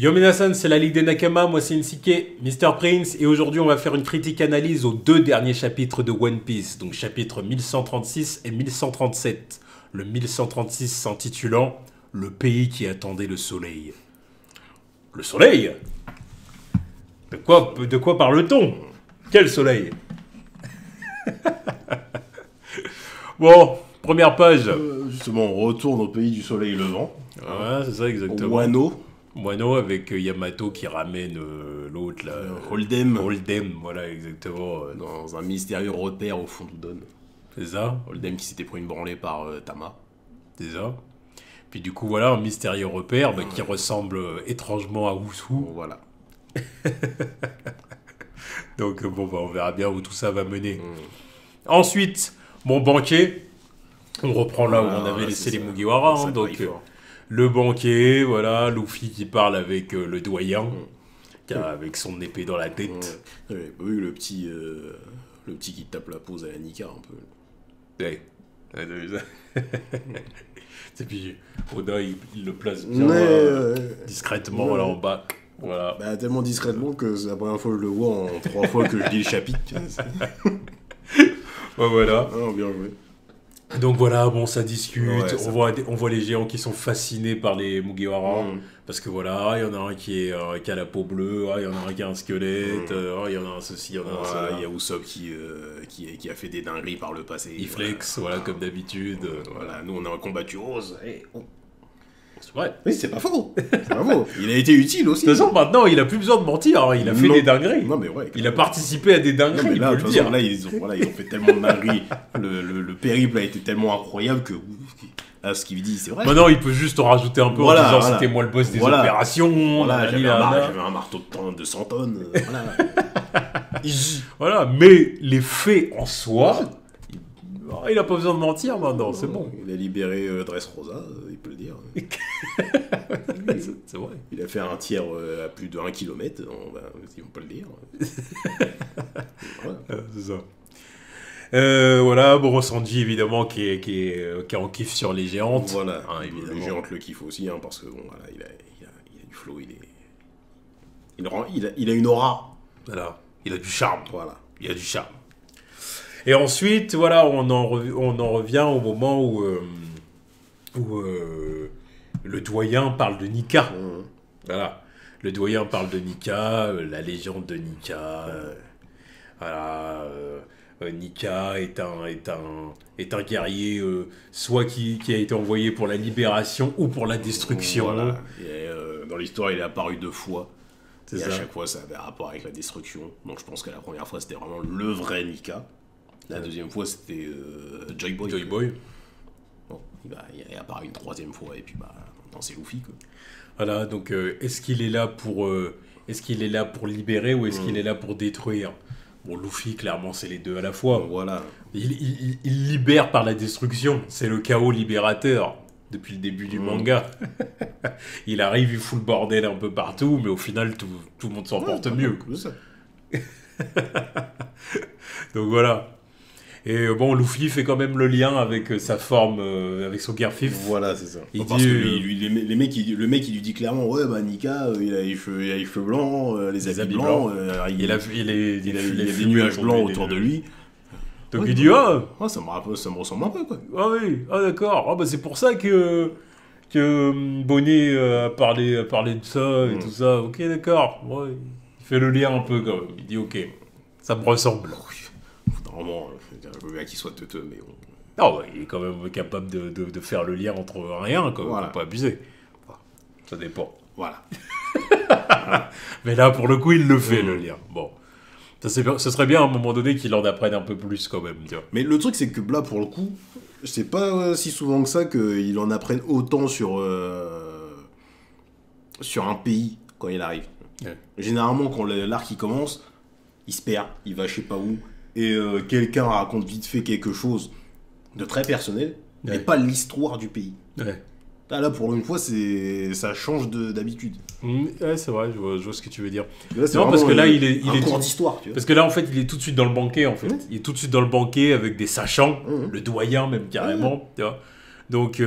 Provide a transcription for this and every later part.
Yo Minasan, c'est la Ligue des Nakama, moi c'est Insike, Mr. Prince, et aujourd'hui on va faire une critique analyse aux deux derniers chapitres de One Piece, donc chapitres 1136 et 1137. Le 1136 s'intitulant Le pays qui attendait le soleil. Le soleil? De quoi parle-t-on? Quel soleil? Bon, première page. Justement, on retourne au pays du soleil levant. Ouais, c'est ça exactement. Wano. Wano avec Yamato qui ramène l'autre là. Holdem. Holdem, voilà exactement. Dans un mystérieux repère au fond d'Udon. C'est ça. Holdem qui s'était pris une branlée par Tama. C'est ça. Puis du coup, voilà, un mystérieux repère qui ressemble étrangement à Usu. Voilà. Donc bon, bah, on verra bien où tout ça va mener. Ensuite, mon banquier. On reprend là où on avait laissé les Mugiwara. Hein, donc le banquier, voilà, Luffy qui parle avec le doyen. Avec son épée dans la tête. Oui, le petit qui tape la pose à la Nika un peu. Ouais. Et puis Oda il le place bien discrètement là en bas. Voilà. Bah, tellement discrètement que c'est la première fois que je le vois en 3 fois que je lis le chapitre. Ouais, voilà. Ah, bien joué. Donc voilà, bon, ça discute. Ouais, on voit les géants qui sont fascinés par les Mugiwara. Parce que voilà, il y en a un qui a la peau bleue, il y en a un qui a un squelette, il y en a un ceci, il y en a un ça. Il y a Usopp qui a fait des dingueries par le passé. Il flex, voilà, comme d'habitude. Voilà, nous on a un combattu rose. C'est vrai. Oui, c'est pas faux. C'est pas faux. Il a été utile aussi. De toute façon, maintenant, il a plus besoin de mentir. Hein. Il a fait des dingueries. Non, mais ouais. Il a participé à des dingueries, non, mais là, il peut le dire. Là, ils ont fait tellement de dingueries. Le périple a été tellement incroyable que... Là, ce qu'il dit, c'est vrai. Maintenant, il peut juste en rajouter un peu en disant c'était moi le boss des opérations. Voilà, j'avais un marteau de 100 tonnes. Voilà. Voilà, mais les faits en soi... Il a pas besoin de mentir maintenant, c'est bon. Il a libéré Dressrosa, il peut le dire. C'est vrai. Il a fait un tiers à plus de 1 km, on peut le dire. Voilà. C'est ça. Voilà, bon, Sanji évidemment qui est en kiff sur les géantes. Voilà, hein, évidemment. Les géantes le kiffent aussi, hein, parce que bon, voilà, il a du flow, il a une aura. Voilà, il a du charme. Voilà. Il a du charme. Et ensuite, voilà, on en revient au moment où le doyen parle de Nika. Voilà, le doyen parle de Nika, la légende de Nika. Voilà, Nika est un guerrier, soit qui a été envoyé pour la libération ou pour la destruction. Voilà. Et, dans l'histoire, il est apparu 2 fois. Et à chaque fois, ça avait un rapport avec la destruction. Donc je pense que la première fois, c'était vraiment le vrai Nika. La deuxième fois, c'était Joy Boy. Joy Boy. Bon, il est apparu une 3e fois, et puis maintenant c'est Luffy, quoi. Voilà, donc est-ce qu'il est là pour libérer ou est-ce qu'il est là pour détruire? Bon, Luffy, clairement, c'est les deux à la fois. Voilà. Il libère par la destruction. C'est le chaos libérateur depuis le début du manga. Il arrive, il fout le bordel un peu partout, mais au final, tout le monde s'en porte mieux. Ça. Donc voilà. Et bon, Luffy fait quand même le lien avec sa forme, avec son Gearfif. Voilà, c'est ça. Il parce dit, que le mec, il lui dit clairement, ouais, bah Nika, il a les cheveux blancs, les habits blancs, il a des nuages blancs autour de lui. Donc il dit, ça me ressemble un peu, quoi. Ah oui, d'accord. Ah bah c'est pour ça que Bonnet a parlé de ça et tout ça. Ok, d'accord. Ouais, il fait le lien un peu quand même. Il dit, ok, ça me ressemble. Vraiment, je veux bien qu'il soit teuteux, mais bon. Non, ouais, il est quand même capable de faire le lien entre rien, quoi. Voilà. Faut pas abuser. Ça dépend. Voilà. Mais là, pour le coup, il le fait, le lien. Bon. Ce serait bien à un moment donné qu'il en apprenne un peu plus, quand même, tu vois. Mais le truc, c'est que là, pour le coup, c'est pas si souvent que ça qu'il en apprenne autant sur un pays quand il arrive. Ouais. Généralement, quand l'arc il commence, il se perd, il va je sais pas où. Et quelqu'un raconte vite fait quelque chose de très personnel, mais pas l'histoire du pays. Ouais. Là, pour une fois, ça change d'habitude. Ouais, c'est vrai, je vois ce que tu veux dire. Là, non, parce que là, il est cours d'histoire, tu vois. Parce que là, en fait, il est tout de suite dans le banquet, en fait. Il est tout de suite dans le banquet avec des sachants, le doyen même, carrément, tu vois. Donc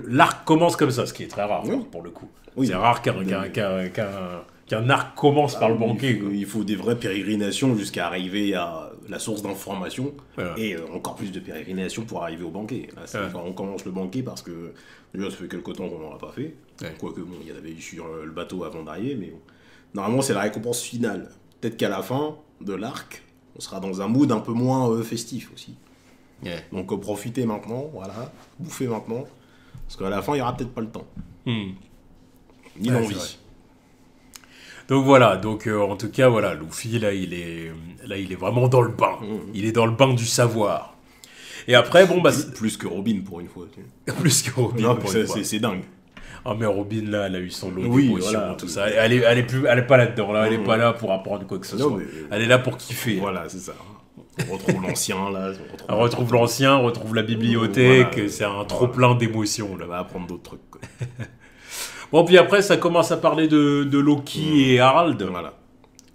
l'arc commence comme ça, ce qui est très rare pour le coup. Oui. C'est rare qu'un arc commence par le banquet. Il faut des vraies pérégrinations jusqu'à arriver à la source d'information. Voilà. Et encore plus de pérégrinations pour arriver au banquet. Là, c'est quand on commence le banquet parce que déjà ça fait quelque temps qu'on n'en a pas fait. Quoique bon, il y en avait eu sur le bateau avant d'arriver, mais bon. Normalement c'est la récompense finale. Peut-être qu'à la fin de l'arc, on sera dans un mood un peu moins festif aussi. Donc profitez maintenant, voilà, bouffez maintenant. Parce qu'à la fin il n'y aura peut-être pas le temps. Ni l'envie. Donc voilà, en tout cas, voilà, Luffy, là, il est vraiment dans le bain. Il est dans le bain du savoir. Et après, bon, bah... Plus que Robin, pour une fois. Plus que Robin, pour une fois. C'est dingue. Ah, mais Robin, là, elle a eu son lot d'émotions, voilà, tout ça. Elle est pas là-dedans, là. Elle est pas là pour apprendre quoi que ce soit. Elle est là pour kiffer. Voilà, c'est ça. On retrouve l'ancien, là. On retrouve l'ancien, on retrouve la bibliothèque. Voilà, c'est un trop-plein d'émotions, là. On va apprendre d'autres trucs, quoi. Bon, puis après, ça commence à parler de Loki et Harald.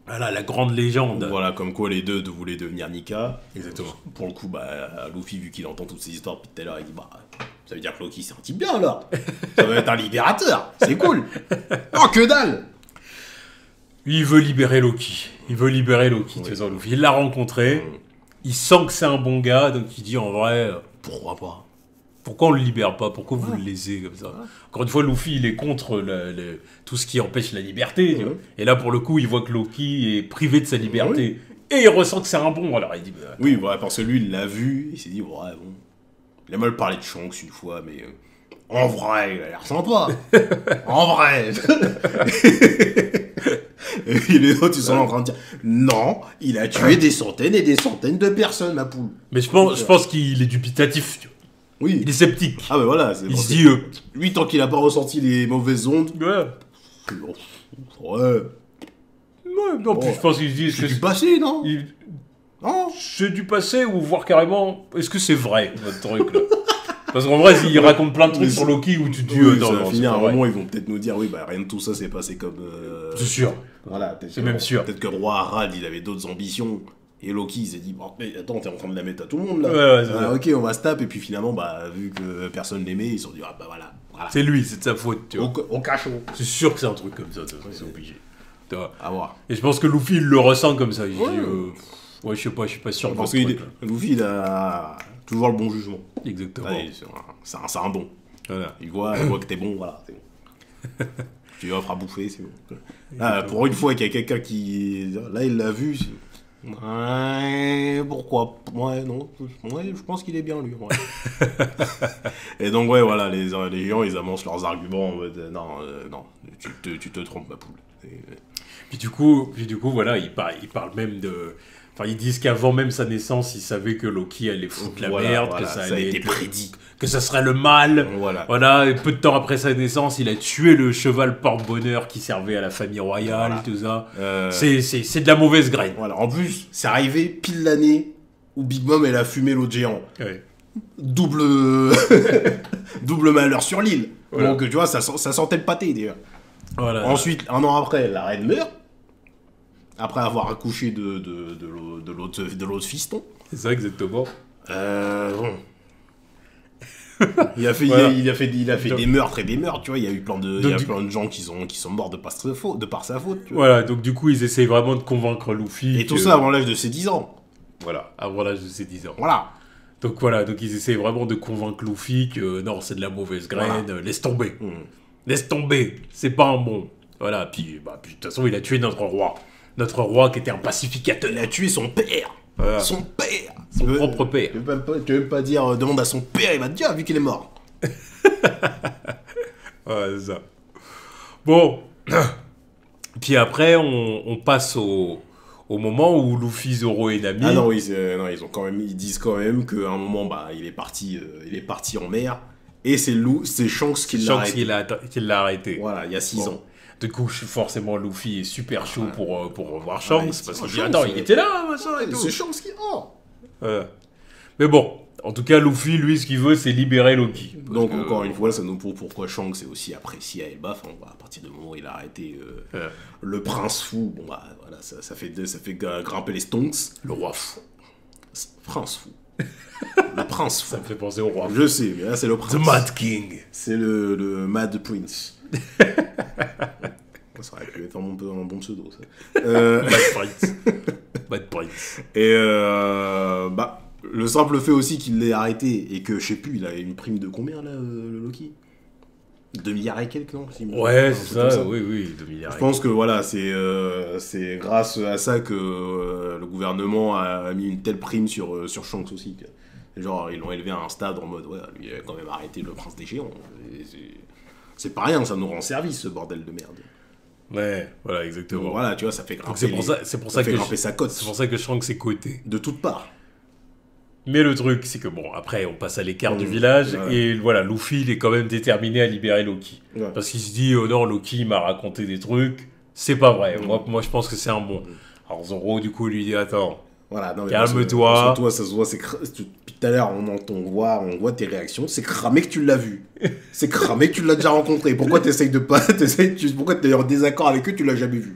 Voilà, la grande légende. Voilà, comme quoi les deux voulaient devenir Nika. Exactement. Pour le coup, Luffy, vu qu'il entend toutes ces histoires depuis tout à l'heure, il dit ça veut dire que Loki, c'est un type bien, alors. Ça va être un libérateur. C'est cool. Oh, que dalle. Il veut libérer Loki. Tu sais, Luffy. Il l'a rencontré. Il sent que c'est un bon gars, donc il dit, en vrai, pourquoi pas? Pourquoi on le libère pas? Pourquoi vous le laissez comme ça? Encore une fois, Luffy, il est contre tout ce qui empêche la liberté. Et là, pour le coup, il voit que Loki est privé de sa liberté. Et il ressent que c'est un bon. Alors il dit... oui, parce que lui, il l'a vu. Il s'est dit, bon. Il a mal parlé de Shanks une fois, mais... en vrai, il a l'air sympa. En vrai. Et puis les autres, ils sont en train de dire, non, il a tué des centaines et des centaines de personnes, ma poule. Mais je pense qu'il est dubitatif, tu vois. Oui. Il est sceptique. Ah, mais voilà. Il se dit... lui, tant qu'il a pas ressenti les mauvaises ondes... Ouais. Non, puis je pense qu'il se dit... C'est du passé, non Non. C'est du passé, ou voir carrément... Est-ce que c'est vrai, votre truc, là? Parce qu'en vrai, il raconte plein de trucs sur Loki où tu te dis... ça va finir un moment, ils vont peut-être nous dire, rien de tout ça s'est passé comme... C'est sûr. Voilà. C'est même sûr. Peut-être que le roi Harald, il avait d'autres ambitions... Et Loki, il s'est dit, mais attends, t'es en train de la mettre à tout le monde, là. Ok, on va se taper. Et puis finalement, vu que personne l'aimait, ils se sont dit, voilà. C'est lui, c'est de sa faute, tu vois. Au cachot. C'est sûr que c'est un truc comme ça, c'est obligé. À voir. Et je pense que Luffy, il le ressent comme ça. Il dit, je sais pas sûr. Parce que Luffy, il a toujours le bon jugement. Exactement. C'est un don. Voilà. Il voit que t'es bon, voilà, c'est bon. Tu lui offres à bouffer, c'est bon. Là, pour une fois qu'il y a quelqu'un qui... Là, il l'a vu, pourquoi? Non. Je pense qu'il est bien, lui. Et donc, voilà, les gens, ils avancent leurs arguments en mode, non, tu te trompes, ma poule. Puis du coup, voilà, ils parlent même de... Enfin, ils disent qu'avant même sa naissance, ils savaient que Loki allait foutre la merde, que ça allait été prédit. Que ça serait le mal. Voilà, et peu de temps après sa naissance, il a tué le cheval porte-bonheur qui servait à la famille royale, tout ça. C'est de la mauvaise graine. Voilà, en plus, c'est arrivé pile l'année où Big Mom, elle a fumé l'autre géant. Double malheur sur l'île. Voilà. Donc, tu vois, ça sentait le pâté, d'ailleurs. Voilà. Ensuite, un an après, la reine meurt. Après avoir accouché de l'autre fiston. C'est ça, exactement. Bon. Il a fait des meurtres et des meurtres, tu vois. Il y a eu plein de gens qui sont morts de par sa faute. Tu vois. Voilà, donc du coup, ils essayent vraiment de convaincre Luffy. Et tout ça avant l'âge de ses 10 ans. Voilà, avant l'âge de ses 10 ans. Voilà. Donc ils essayent vraiment de convaincre Luffy que non, c'est de la mauvaise graine, laisse tomber. Laisse tomber, c'est pas un bon. Voilà, puis de toute façon, il a tué notre roi. Notre roi qui était un pacificateur. Il a tué son père. Voilà. Son père. Son propre père. Tu veux même pas dire demande à son père, il va te dire vu qu'il est mort. Ouais, c'est ça. Bon. Puis après, on passe au moment où Luffy, Zoro et Nami... Ah non, oui, ils disent quand même qu'à un moment, il est parti en mer. Et c'est Shanks qui l'a arrêté. Voilà, il y a 6 ans. Du coup, forcément, Luffy est super chaud pour revoir Shanks. Parce qu'il dit, attends, il était là, machin et tout. C'est Shanks qui... Mais bon, en tout cas, Luffy, lui, ce qu'il veut, c'est libérer Loki. Donc, encore une fois, ça nous prouve pourquoi Shanks est aussi apprécié à Elbaf. À partir du moment où il a arrêté le prince fou, voilà, ça fait grimper les stonks. Le roi fou. Prince fou. Le prince. Ça me fait penser au roi. Je sais, mais là, c'est le prince. The Mad King. C'est le Mad Prince. Ça aurait pu être un bon pseudo, ça. Mad Prince. Mad Prince. Et le simple fait aussi qu'il l'ait arrêté et que, je sais plus, il a une prime de combien, là, le Loki 2 milliards et quelques, non? Ouais, c'est ça, oui, 2 milliards. Je pense que voilà, c'est grâce à ça que le gouvernement a mis une telle prime sur Shanks aussi. Genre, ils l'ont élevé à un stade en mode, ouais, lui, il a quand même arrêté le prince des géants. C'est pas rien, ça nous rend service, ce bordel de merde. Ouais, voilà, exactement. Donc, voilà, tu vois, ça fait grimper, c'est pour ça que grimper sa cote. C'est pour ça que Shanks est coté. De toutes parts. Mais le truc, c'est que bon, après, on passe à l'écart du village, et voilà, Luffy, il est quand même déterminé à libérer Loki. Ouais. Parce qu'il se dit, oh non, Loki m'a raconté des trucs, c'est pas vrai. Moi, je pense que c'est un bon. Alors Zoro, du coup, lui dit, attends, voilà, calme-toi. Toi, ça se voit, depuis tout à l'heure, on voit tes réactions, c'est cramé que tu l'as vu. C'est cramé que tu l'as déjà rencontré. Pourquoi t'essayes de pas... Pourquoi t'es en désaccord avec eux, tu l'as jamais vu.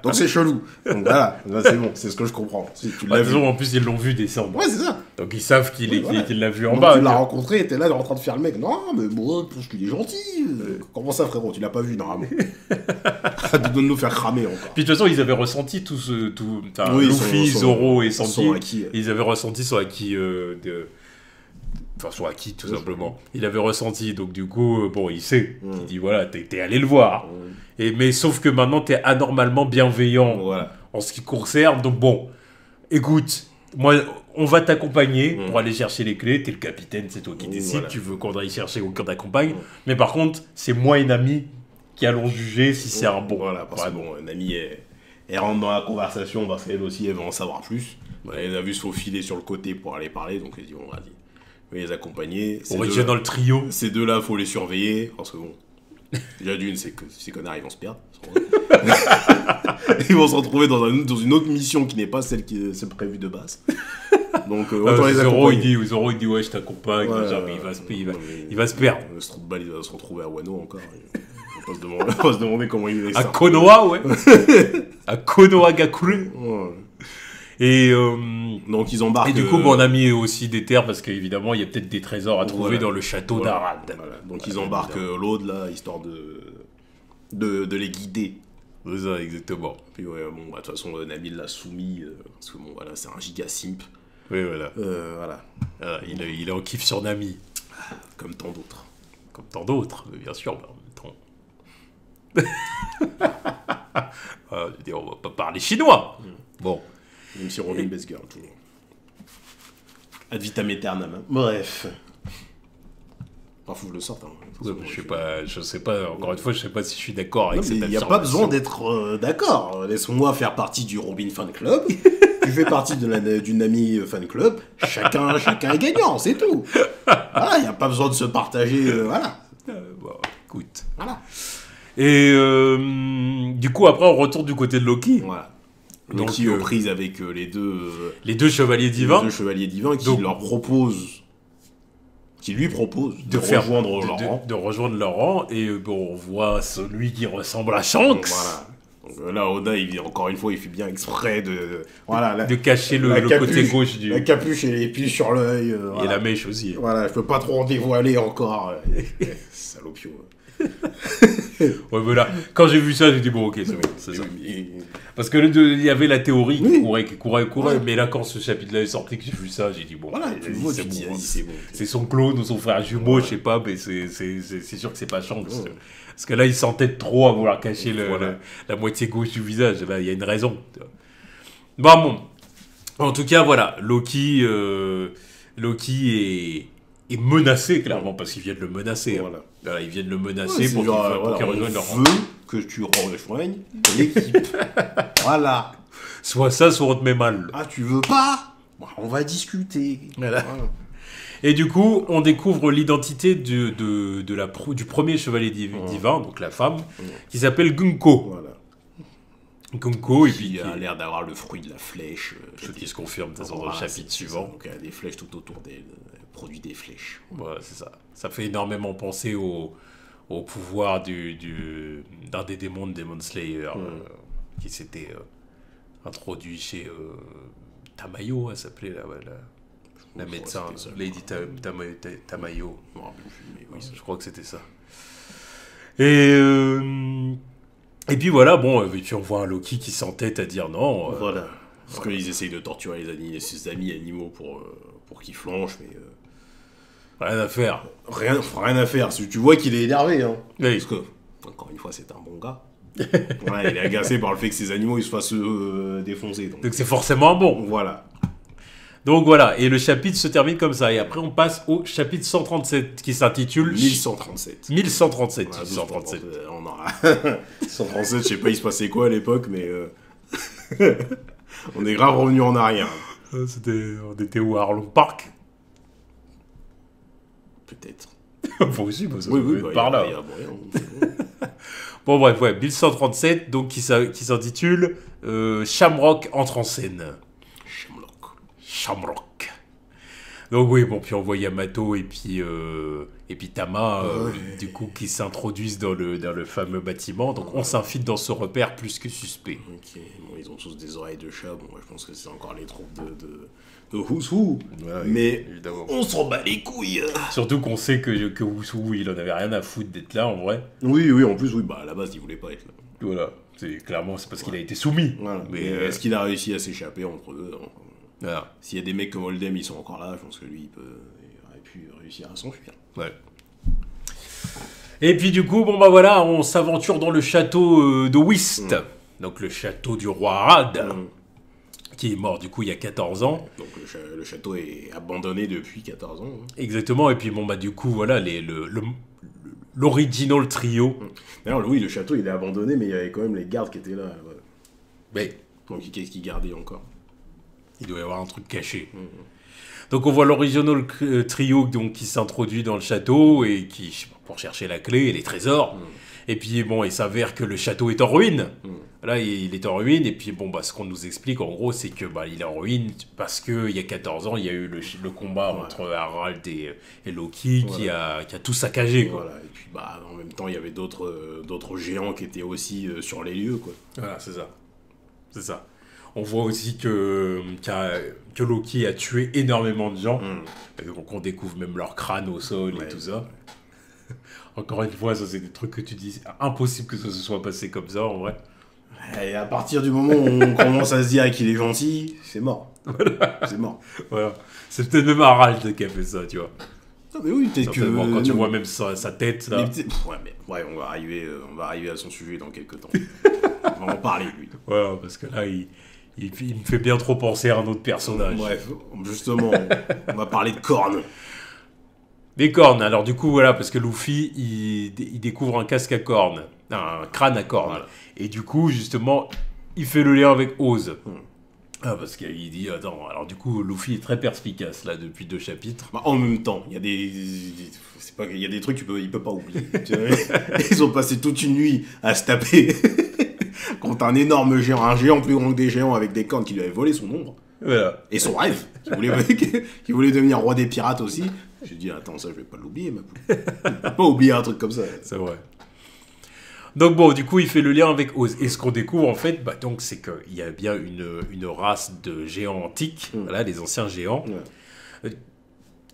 Donc c'est chelou. Donc voilà, c'est bon, c'est ce que je comprends. Si tu l'as vu. En plus, ils l'ont vu descendre. Ouais, c'est ça. Donc ils savent qu'il l'a vu en bas. Tu l'as rencontré et t'es là en train de faire le mec. Non, mais bon, je qu'il est gentil. Comment ça, frérot? Tu l'as pas vu, normalement. De nous faire cramer encore. Puis de toute façon, ils avaient ressenti Luffy, Zoro et Sanji. Ils avaient ressenti son acquis Enfin, son acquis, tout simplement. Il avait ressenti, donc du coup, bon, il sait. Il dit, voilà, t'es allé le voir. Mais sauf que maintenant, t'es anormalement bienveillant en ce qui concerne. Donc bon, écoute, moi, on va t'accompagner pour aller chercher les clés. T'es le capitaine, c'est toi qui décides. Tu veux qu'on aille chercher ou qu'on t'accompagne. Mais par contre, c'est moi et Nami qui allons juger si c'est un bon. Voilà, parce que bon, Nami, elle rentre dans la conversation parce qu'elle aussi, elle veut en savoir plus. Elle a vu se faufiler sur le côté pour aller parler, donc elle dit, bon, vas-y. Mais les accompagner. On va déjà dans le trio. Ces deux-là, faut les surveiller. Parce que bon, déjà d'une, c'est que ces connards, ils vont se perdre. Ils vont se retrouver dans une autre mission qui n'est pas celle qui est prévue de base. Donc, autant les accompagner. Zoro, il dit, ouais, je t'accompagne. Mais il va se perdre. Ce trou de balle, il va se retrouver à Wano encore. On va se demander comment il est. À Konoha, ouais. À Konoha Gakure. Ouais. Et donc ils embarquent. Et du coup, mon ami est aussi déter parce qu'évidemment, il y a peut-être des trésors à trouver dans le château d'Arad. Voilà. Donc ils embarquent l'aude là, histoire de les guider. C'est ça, exactement. Puis ouais, bon, de toute façon, Nami l'a soumis parce que bon, voilà, c'est un giga simp. Oui, voilà. Voilà. Il est en kiff sur Nami. Comme tant d'autres. Comme tant d'autres, bien sûr. Mais je veux dire, on va pas parler chinois. Bon. Même si Robin best girl, toujours. Ad vitam aeternam. Bref. Enfin, faut que je le sorte. Je sais pas, encore une fois, je sais pas si je suis d'accord avec cette affirmation. Il n'y a pas besoin d'être d'accord. Laisse-moi faire partie du Robin Fan Club. Tu fais partie d'une amie Fan Club. Chacun est gagnant, c'est tout. Voilà, il n'y a pas besoin de se partager. Voilà. Bon, écoute. Voilà. Et du coup, après, on retourne du côté de Loki. Voilà. Loki aux prises avec les deux chevaliers divins. Les deux chevaliers divins qui lui proposent de rejoindre leur rang. De rejoindre leur rang. Et bon, on voit celui qui ressemble à Shanks. Voilà. Donc là, Oda, encore une fois, il fait bien exprès de cacher le côté gauche du... La capuche et les pieds sur l'œil. Et la mèche aussi. Voilà, je peux pas trop en dévoiler encore. Salopio. Ouais, voilà. Quand j'ai vu ça, j'ai dit bon, ok, c'est ça. Parce que il y avait la théorie qui courait, ouais. Mais là, quand ce chapitre-là est sorti, que j'ai vu ça, j'ai dit bon, voilà, c'est bon. C'est son clone ou son frère jumeau, je sais pas, mais c'est sûr que c'est pas Shanks. Ouais. Parce que là, il s'entête trop à vouloir cacher la moitié gauche du visage. Là, il y a une raison. Bon. En tout cas, voilà, Loki est menacé, clairement, parce qu'ils viennent le menacer. Voilà. Voilà, ils viennent le menacer pour qu'il rejoigne leur rang. Que tu rejoignes l'équipe. Voilà. Soit ça, soit on te met mal. Ah, tu veux pas? On va discuter. Voilà. Et du coup, on découvre l'identité du premier chevalier divin, donc la femme, qui s'appelle Gunko. Voilà. Gunko, et puis... Qui a l'air d'avoir le fruit de la flèche. Ce qui se confirme, de toute façon, dans le chapitre suivant. Donc, elle a des flèches tout autour d'elle. Elle produit des flèches. Voilà, c'est ça. Ça fait énormément penser au pouvoir d'un des démons de Demon Slayer qui s'était introduit chez Tamayo, elle s'appelait la médecin, Lady Tamayo. Je crois que c'était ça. Et puis voilà, bon, puis on voit un Loki qui s'entête à dire non. Voilà. Parce qu'ils essayent de torturer ses amis animaux pour qu'ils flanchent, mais... Rien à faire. Rien à faire. Tu vois qu'il est énervé. Hein. Oui. Parce que, encore une fois, c'est un bon gars. Ouais, il est agacé par le fait que ses animaux ils se fassent défoncer. Donc c'est forcément un bon. Voilà. Donc voilà, et le chapitre se termine comme ça. Et après, on passe au chapitre 137 qui s'intitule 1137. 1137. Voilà, 1137. On aura 137, je sais pas, il se passait quoi à l'époque, mais on est grave revenu en arrière. On était où, à Arlong Park? Peut-être. Bon, aussi, ça oui, par là. Bon, bref, ouais, 1137, donc qui s'intitule Shamrock entre en scène. Shamrock. Donc oui, bon, puis on voit Yamato et puis Tama, du coup, qui s'introduisent dans le fameux bâtiment. Donc on s'infiltre dans ce repère plus que suspect. Ok, bon, ils ont tous des oreilles de chat. Bon, je pense que c'est encore les troupes de Who's Who. Ouais, mais évidemment. On s'en bat les couilles. Surtout qu'on sait que Who's Who, il en avait rien à foutre d'être là, en vrai. Oui, en plus, oui, bah à la base, il voulait pas être là. Voilà, c'est parce qu'il a été soumis. Voilà. Mais est-ce qu'il a réussi à s'échapper entre eux? Voilà. S'il y a des mecs comme Oldham, ils sont encore là, je pense que lui, il aurait pu réussir à s'enfuir. Ouais. Et puis du coup, bon bah voilà, on s'aventure dans le château de Whist. Donc le château du roi Arad, qui est mort du coup il y a 14 ans. Donc le château est abandonné depuis 14 ans. Hein. Exactement, et puis bon bah du coup, voilà, l'original trio. D'ailleurs, oui, le château il est abandonné, mais il y avait quand même les gardes qui étaient là. Voilà. Mais donc qu'est-ce qu'ils gardaient encore? Il doit y avoir un truc caché. Donc on voit l'original trio donc, qui s'introduit dans le château et pour chercher la clé et les trésors. Et puis bon, il s'avère que le château est en ruine. Là, il est en ruine. Et puis bon, bah, ce qu'on nous explique en gros, c'est que il est en ruine parce qu'il y a 14 ans, il y a eu le combat entre Harald et Loki qui a tout saccagé. Quoi. Voilà. Et puis en même temps, il y avait d'autres géants qui étaient aussi sur les lieux. Quoi. Voilà, c'est ça. On voit aussi que Loki a tué énormément de gens. Donc on découvre même leur crâne au sol et tout ça. Encore une fois, ça c'est des trucs que tu dis, c'est impossible que ça se soit passé comme ça en vrai. Et à partir du moment où on commence à se dire qu'il est gentil, c'est mort. Voilà. C'est mort. Voilà. C'est peut-être même Harald qui a fait ça, tu vois. Non mais oui, peut-être que... Quand tu vois même sa tête là. Mais on va arriver à son sujet dans quelques temps. On va en parler, lui. Voilà, parce que là, il me fait bien trop penser à un autre personnage. Bref, justement, on va parler de cornes. Des cornes, alors du coup, voilà, parce que Luffy, il découvre un casque à cornes, un crâne à cornes. Voilà. Et du coup, justement, il fait le lien avec Oz. Parce qu'il dit, attends, alors du coup, Luffy est très perspicace, là, depuis 2 chapitres. En même temps, il y a des trucs qu'il peut pas oublier. Ils ont passé toute une nuit à se taper contre un énorme géant, un géant plus grand que des géants avec des cornes qui lui avait volé son ombre. Voilà. Et son rêve, qui voulait devenir roi des pirates aussi. J'ai dit, attends, ça, je vais pas l'oublier, ma poule. Je peux pas oublier un truc comme ça. C'est vrai. Donc bon, du coup, il fait le lien avec Oz. Et ce qu'on découvre, en fait, donc, c'est qu'il y a bien une race de géants antiques, voilà, les anciens géants,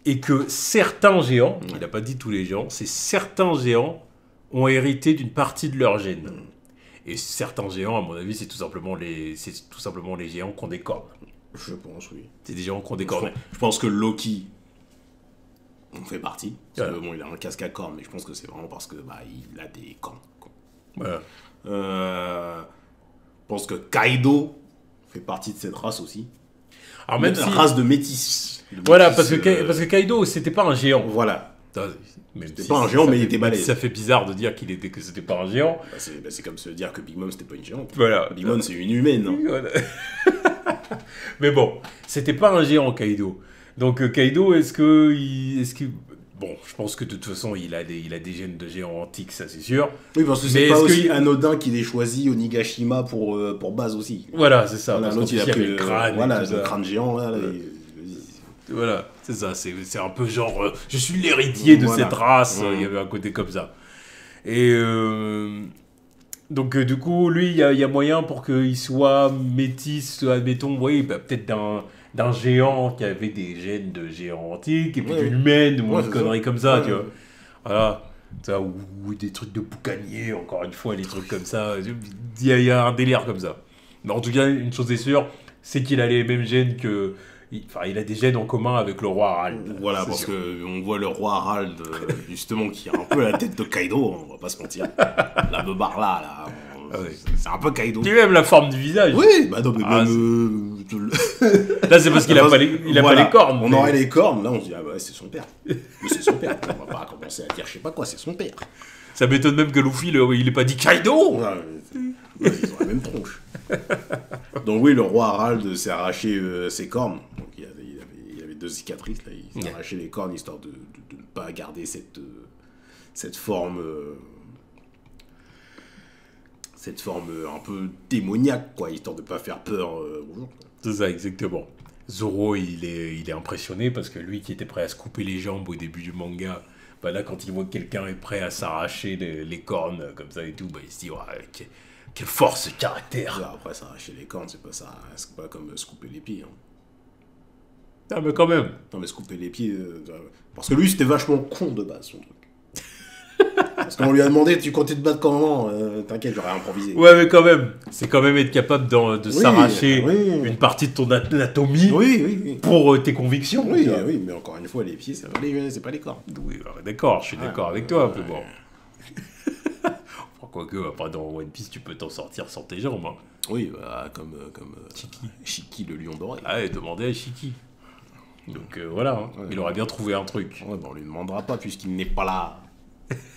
et que certains géants, il n'a pas dit tous les géants, c'est certains géants ont hérité d'une partie de leur gène. Et certains géants, à mon avis, c'est tout simplement les géants qui ont des cornes. Je pense, oui. C'est des géants qui ont des cornes. Je pense que Loki en fait partie. Parce que, bon, il a un casque à cornes, mais je pense que c'est vraiment parce que il a des cornes. Voilà. Je pense que Kaido fait partie de cette race aussi. Alors même si... race de métis. Voilà, parce que Kaido, c'était pas un géant. Voilà. C'était pas un géant, mais il était balèze. Ça fait bizarre de dire que c'était pas un géant. C'est comme se dire que Big Mom, c'était pas une géante. Voilà. Big Mom, c'est une humaine. Hein. Voilà. Mais bon, c'était pas un géant, Kaido. Donc Kaido, est-ce que... Bon, je pense que de toute façon, il a des gènes de géants antiques, ça c'est sûr. Oui, parce que c'est pas aussi anodin qu'il ait choisi Onigashima pour base aussi. Voilà, c'est ça. Voilà, l'autre, il a pris le crâne. Voilà, le crâne géant, là. Voilà, c'est ça. C'est un peu genre, je suis l'héritier de cette race. Il y avait un côté comme ça. Et donc, du coup, lui, il y a moyen pour qu'il soit métis, admettons, oui, peut-être d'un géant qui avait des gènes de géant antique, et puis d'une humaine, ou une connerie comme ça, tu vois. Voilà. Ça, ou des trucs de boucanier, encore une fois, des trucs comme ça. Il y a un délire comme ça. Mais en tout cas, une chose est sûre, c'est qu'il a les mêmes gènes que... Enfin, il a des gènes en commun avec le roi Harald. Voilà, parce qu'on voit le roi Harald, justement, qui a un peu la tête de Kaido, on va pas se mentir. La beubare là. C'est un peu Kaido. Tu même la forme du visage. Oui, bah non, mais là, c'est parce qu'il a pas les cornes. On aurait les cornes, là, on se dit, ah bah c'est son père. Mais c'est son père. On va pas commencer à dire, je sais pas quoi, c'est son père. Ça m'étonne même que Luffy, il ait pas dit Kaido. Ils ont la même tronche. Donc oui, le roi Harald s'est arraché ses cornes. Donc il avait 2 cicatrices, là. Il s'est arraché les cornes, histoire de ne pas garder cette forme... cette forme un peu démoniaque, quoi, histoire de pas faire peur aux gens. C'est ça, exactement. Zoro, il est impressionné parce que lui qui était prêt à se couper les jambes au début du manga, bah là, quand il voit que quelqu'un est prêt à s'arracher les cornes comme ça et tout, bah il se dit, quelle force de caractère. Ouais, après, s'arracher les cornes, c'est pas comme se couper les pieds. Hein. Ah, mais quand même. Non, mais se couper les pieds... parce que lui, c'était vachement con de base, son truc. Parce qu'on lui a demandé, tu comptais te battre comment t'inquiète, j'aurais improvisé. Ouais, mais quand même, c'est quand même être capable de s'arracher une partie de ton anatomie pour tes convictions. Oui, mais encore une fois, les pieds, c'est pas les corps. Oui, d'accord, je suis d'accord avec toi, mais bon. Quoique, après, dans One Piece, tu peux t'en sortir sans tes jambes. Hein. Oui, comme Shiki, le lion doré. Ah ouais, demandez à Shiki. Donc voilà, hein. Il aurait bien trouvé un truc. Ouais, bah on lui demandera pas puisqu'il n'est pas là.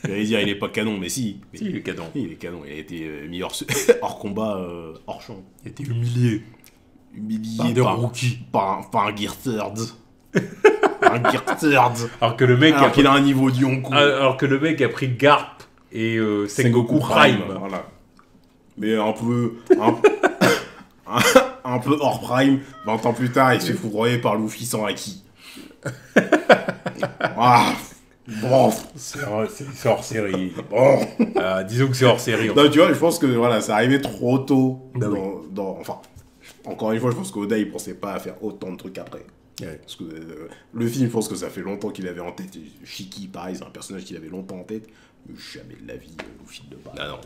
J'allais dire il est pas canon, mais si. Si, il est canon. Il est canon, il a été mis hors combat, hors champ. Il a été humilié. Humilié par un Gear Third. Un Gear Third. Alors que le mec qu'il a un niveau de Yonkou. Alors que le mec a pris Garp et Sengoku Prime. Voilà. Mais un peu hors Prime. 20 ans plus tard, il se fait foudroyer par Luffy sans Haki. Bon, c'est hors série. Bon, disons que c'est hors série. Non, tu vois, je pense que voilà, c'est arrivé trop tôt. Enfin, encore une fois, je pense qu'Oda il pensait pas à faire autant de trucs après. Ouais. Parce que le film, je pense que ça fait longtemps qu'il avait en tête. Shiki, pareil, c'est un personnage qu'il avait longtemps en tête. Mais jamais de la vie, Luffy de base. Ah non,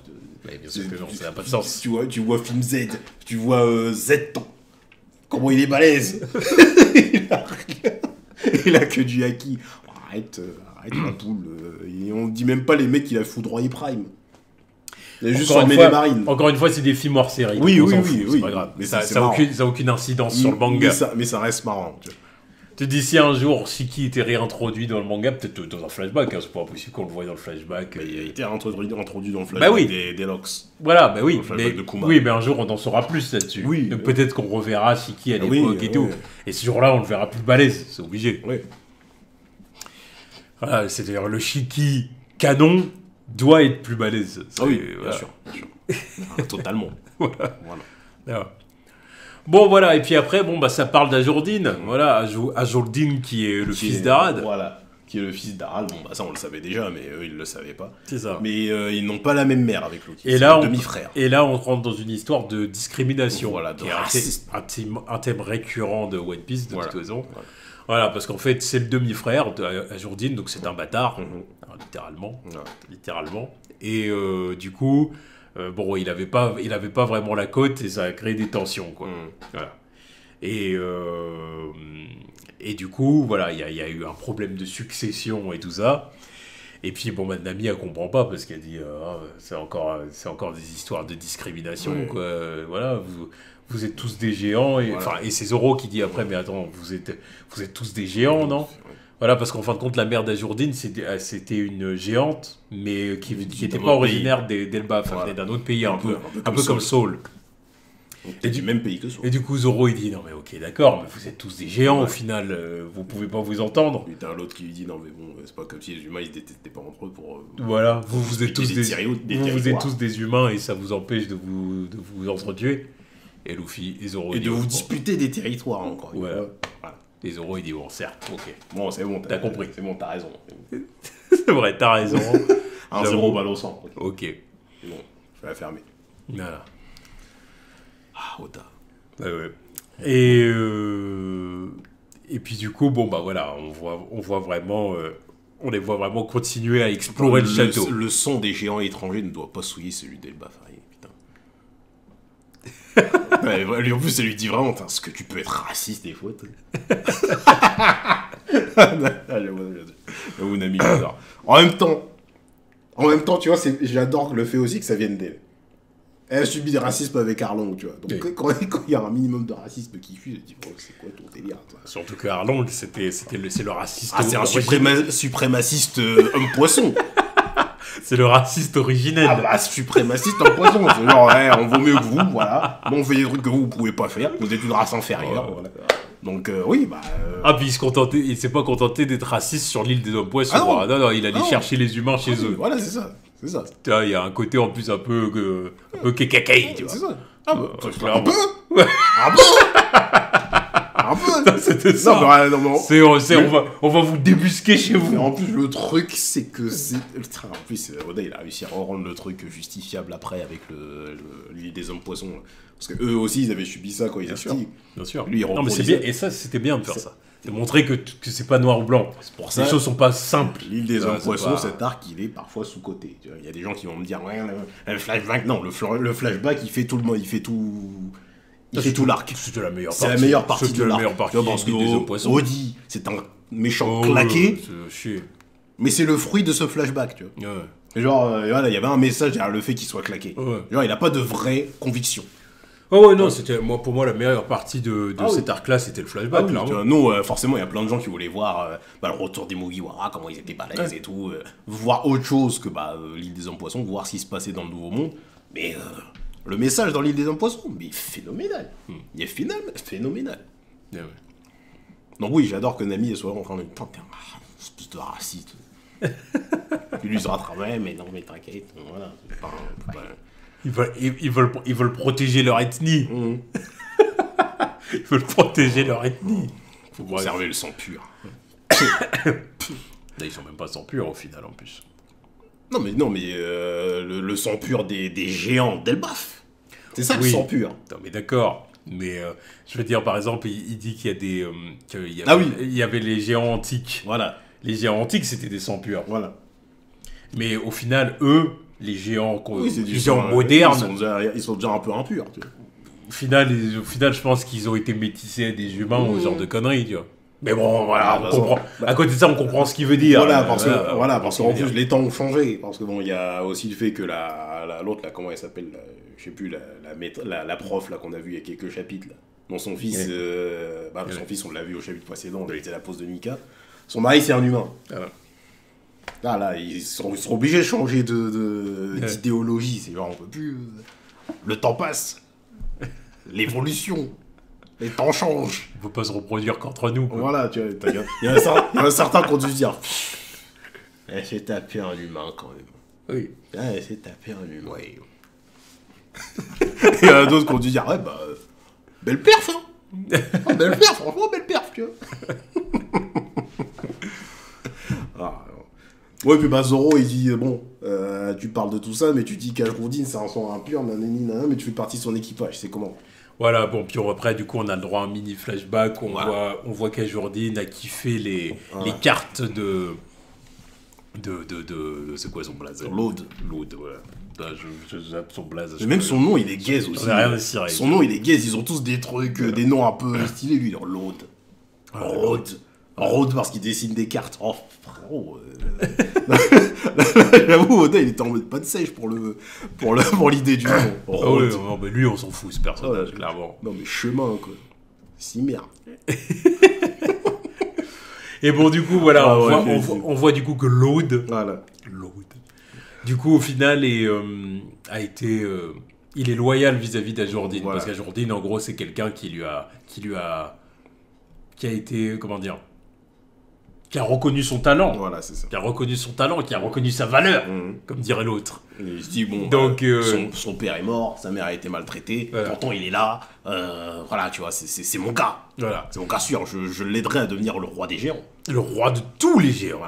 mais bien sûr que non, ça n'a pas de sens. Tu vois film Z, tu vois Z. Comment il est balèze. Il a que du haki. Arrête la poule. Et on dit même pas les mecs qu'il a foudroyé Prime. Il a juste formé les marines. Encore une fois, c'est des films hors série. Oui. C'est pas grave. Mais ça a aucune incidence sur le manga. Mais ça reste marrant. Tu dis si un jour Shiki était réintroduit dans le manga, peut-être dans un flashback, hein, c'est pas possible qu'on le voie dans le flashback. Il a été introduit dans le flashback des Locks. Voilà, bah oui. Mais mais un jour on en saura plus là-dessus. Oui. Donc peut-être qu'on reverra Shiki à l'époque et tout. Et ce jour-là, on le verra plus balèze, c'est obligé. Oui. Voilà, c'est-à-dire le Shiki canon doit être plus balèze. Oui, bien sûr. Totalement. Voilà. Bon, voilà, et puis après, ça parle d'Ajourdin. Voilà, Ajourdin qui est le fils d'Arad. Voilà, qui est le fils d'Arad. Bon, ça, on le savait déjà, mais eux, ils le savaient pas. C'est ça. Mais ils n'ont pas la même mère avec Loki. Et là, demi-frère. Et là, on rentre dans une histoire de discrimination. Voilà, qui est un thème récurrent de One Piece, de toute façon. Voilà, parce qu'en fait, c'est le demi-frère d'Ajourdin, donc c'est un bâtard, littéralement. Et du coup... il avait pas vraiment la cote et ça a créé des tensions, quoi. Voilà. Et du coup, voilà, il y a eu un problème de succession et tout ça. Et puis, Nami, elle comprend pas parce qu'elle dit c'est encore des histoires de discrimination, quoi. Voilà, vous êtes tous des géants. Et c'est Zoro qui dit après, mais attends, vous êtes tous des géants, non ? Voilà, parce qu'en fin de compte, la mère d'Ajourdin, c'était une géante, mais qui n'était pas originaire d'Elbaf, elle venait d'un autre pays, un peu comme Saul. Et du même pays que Saul. Et du coup, Zoro, il dit, non mais ok, d'accord, mais vous êtes tous des géants au final, vous pouvez pas vous entendre. Et t'as l'autre qui lui dit, non mais bon, c'est pas comme si les humains, ils se détestaient pas entre eux pour... voilà, vous êtes tous des humains et ça vous empêche de vous entretuer. Et Luffy et Zoro... Et de vous disputer des territoires, encore. Voilà. Et Zoro, il dit, bon, certes, ok. Bon, c'est bon, t'as compris. C'est bon, t'as raison. C'est vrai, t'as raison. Un 0 balle au centre. Ok. Bon, je vais la fermer. Voilà. Ah, Oda. Ouais. Et puis du coup, bon bah voilà, on voit vraiment, on les voit vraiment continuer à explorer le château. Le son des géants étrangers ne doit pas souiller celui d'Elbaf. Ouais, lui, en plus, ça lui dit vraiment, est-ce que tu peux être raciste des fois, mon ami, j'adore. En même temps, tu vois, j'adore le fait aussi que ça vienne d'elle. Elle a subi des racismes avec Arlong, tu vois. Donc, quand il y a un minimum de racisme qui fuit, je dis, bon, c'est quoi ton délire, toi? Surtout que Arlong, c'est le raciste. Ah, c'est un suprémaciste homme-poisson. C'est le raciste originel. Ah bah, suprémaciste homme-poisson. C'est genre, ouais, on vaut mieux que vous, voilà. Bon, on fait des trucs que vous pouvez pas faire. Vous êtes une race inférieure, voilà. Donc, oui, bah... Ah, puis il s'est pas contenté d'être raciste sur l'île des hommes-poissons. Ah non, il allait chercher les humains chez eux. Voilà, c'est ça. C'est ça. Tu vois, il y a un côté en plus un peu kékakai, tu vois. C'est ça. Ah bah, un peu. Un peu. Un peu. C'était ça. On va vous débusquer chez vous. Mais en plus, le truc, c'est que c'est... En plus, Oda, il a réussi à rendre le truc justifiable après avec l'île des hommes-poissons. Parce que eux aussi, ils avaient subi ça quand ils étaient petits. Bien sûr. Lui, non, mais c'est bien. Et ça, c'était bien de faire ça. C'est montrer que c'est pas noir ou blanc. C'est pour ça. Les choses sont pas simples. L'île des hommes-poissons, cet arc, il est parfois sous-coté. Il y a des gens qui vont me dire, ouais, le flashback... Non, le flashback, il fait tout le monde, il fait tout l'arc. C'est la meilleure partie. C'est la meilleure partie de l'arc. Parce que Odie, c'est un méchant claqué. Mais c'est le fruit de ce flashback, tu vois. Ouais. Genre, voilà, il y avait un message derrière le fait qu'il soit claqué. Ouais. Genre, il a pas de vraie conviction. Oh ouais, non, c'était pour moi la meilleure partie de cet arc-là, c'était le flashback. Ah, oui, nous, forcément, il y a plein de gens qui voulaient voir le retour des Mugiwara, comment ils étaient balèzes et tout, voir autre chose que l'île des hommes-poissons, voir ce qui se passait dans le Nouveau Monde. Mais le message dans l'île des hommes-poissons, mais phénoménal. Il est phénoménal. Yeah, ouais. Donc oui, j'adore que Nami soit en train de... Putain, t'es un espèce de raciste. Il lui se rattrape, mais non, mais t'inquiète, voilà. Ils veulent protéger leur ethnie. Ils veulent protéger leur ethnie. Faut conserver le sang pur. Là, ils sont même pas sang pur au final en plus. Non mais le sang pur des géants d'Elbaf. C'est ça le sang pur. Non mais d'accord. Mais je veux dire par exemple, il dit qu'il y a des... il y avait les géants antiques. Voilà. Les géants antiques c'était des sangs purs. Voilà. Mais au final, eux, les géants, les géants modernes... Ils sont déjà un peu impurs. Tu vois. Au final, je pense qu'ils ont été métissés à des humains ou ce genre de conneries, tu vois. Mais bon, voilà, on comprend. À côté de ça, on comprend ce qu'il veut dire. Voilà, parce qu'en plus, les temps ont changé. Parce que bon, il y a aussi le fait que l'autre, là, comment elle s'appelle, je sais plus, la prof, là, qu'on a vu il y a quelques chapitres, là, dont son fils, son fils, on l'a vu au chapitre précédent, il était la pose de Nika. Son mari, c'est un humain. Là, ils seront obligés de changer d'idéologie. C'est genre, on peut plus. Le temps passe. L'évolution. Les temps changent. On peut pas se reproduire qu'entre nous. Quoi. Voilà, tu vois, il y a un certain qui ont dû se dire. Elle s'est tapé un humain quand même. Oui. Elle s'est tapé un humain. Oui. Il y en a d'autres qui ont dû dire, belle perf, hein. Belle perf, franchement, belle perf, tu vois. Ouais, puis Zoro, il dit, tu parles de tout ça, mais tu dis qu'Ajroudine, c'est un sang impur, nanana, mais tu fais partie de son équipage, c'est comment? Voilà, bon, puis après, du coup, on a le droit à un mini flashback, on voit qu'Ajroudine a kiffé les cartes de c'est quoi son blaze? Load, voilà. Je zappe son blaze. Mais même son nom, il est gaze aussi. Rien à cirer. Son nom, il est gaze, ils ont tous des trucs, des noms un peu stylés, lui, genre Load. Road parce qu'il dessine des cartes. Oh, frérot. J'avoue, Oda, il était en mode pas de sèche pour l'idée du nom. Oui, non, mais lui, on s'en fout, ce personnage, clairement. Non, mais chemin, quoi. Si merde. Et bon, du coup, voilà, on voit du coup que Load. Voilà. Load. Du coup, au final, a été. Il est loyal vis-à-vis d'Ajroudine. Voilà. Parce qu'Ajroudine, en gros, c'est quelqu'un qui a été. Comment dire? Qui a reconnu son talent. Voilà, c'est ça. Qui a reconnu son talent, qui a reconnu sa valeur, comme dirait l'autre. Il se dit, bon, donc, son père est mort, sa mère a été maltraitée, pourtant il est là, voilà, tu vois, c'est mon gars. Voilà. C'est mon gars sûr, je l'aiderai à devenir le roi des géants. Le roi de tous les géants.